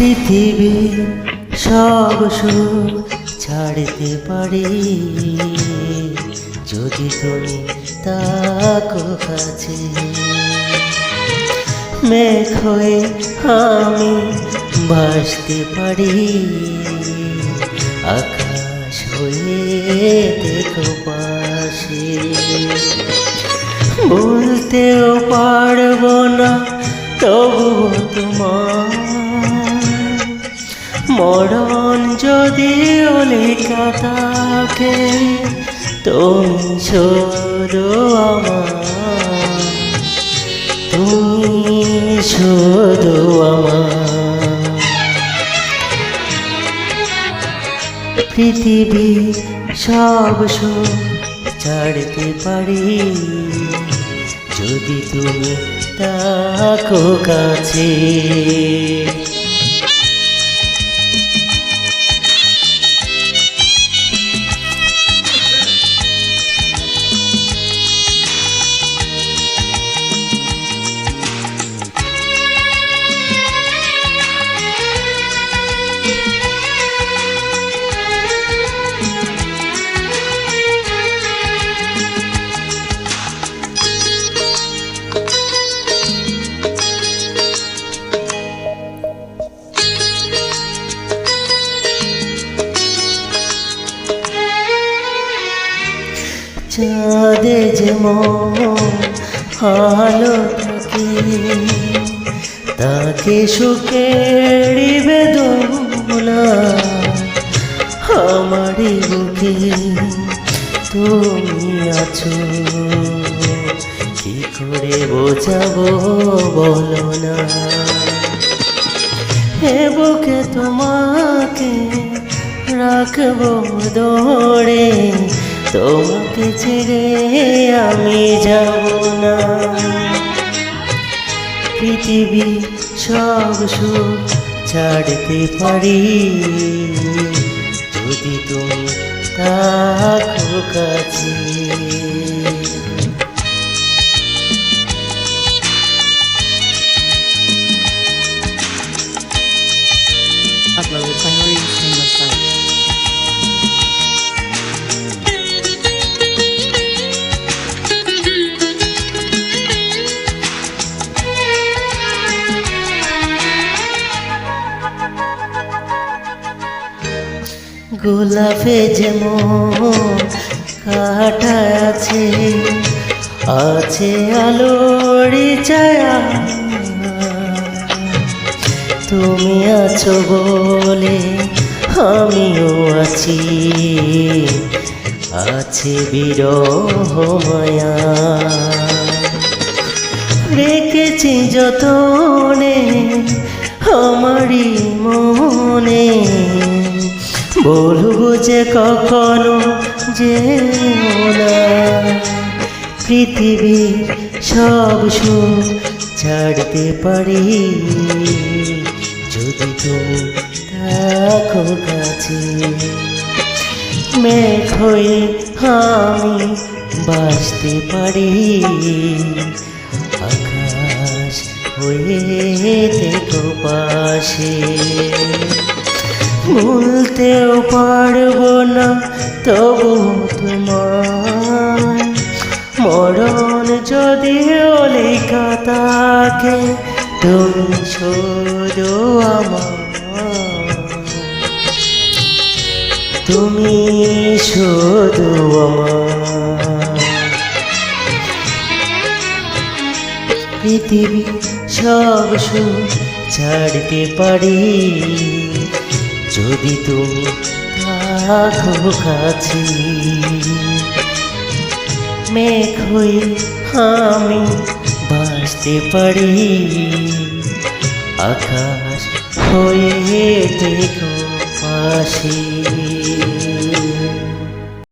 পৃথিবীর সব সুখ ছাড়তে পারি যদি তুমি তাকো কাছে। মেঘ হয়ে আমি ভাসতে পারি, আকাশ হয়ে দেখো পাশে। বলতেও পারবো না তবুও তোমার মরণ যদিও লেখা থাকে, তুমি শুধু আমার, তুমি শুধু আমার। পৃথিবীর সব সুখ ছাড়তে পারি যদি তুমি তাকো কাছে। চাঁদে যেমন আলো থাকে, তাকে সুখের বেদনা আমারই বুকে তুমি আছো। কি করে বোঝাবো বলো না, এ বুকে তোমাকে রাখবো ধরে, তোমাকে ছেড়ে আমি যাব না। পৃথিবীর সব সুখ ছাড়তে পারি যদি তুমি তাকো কাছে। Uploaded by Maurice from the site. গোলাপে যেমন কাঁটা আছে, আছে আলোর ছায়া, তুমি আছো বলে আমিও আছি, আছে বিরহ মায়া। রেখেছি যতনে আমারই মনে, বলবো যে কখনো যে না। পৃথিবীর সব সুখ ছাড়তে পারি যদি তুমি তাকো কাছে। মেঘ হয়ে আমি বাসতে পারি, আকাশ হয়ে দেখো পাশে। ভুলতেও পারবো না তবু তোমার মরণ যদিও লেখা থাকে, তুমি শুধু আমার, তুমি শুধু আমার। পৃথিবী সব সুখ ছাড়তে পারি যদি তুমি তাকো কাছে। মেঘ হয়ে আমি বাসতে পারি, আকাশ হয়ে দেখো পাশে।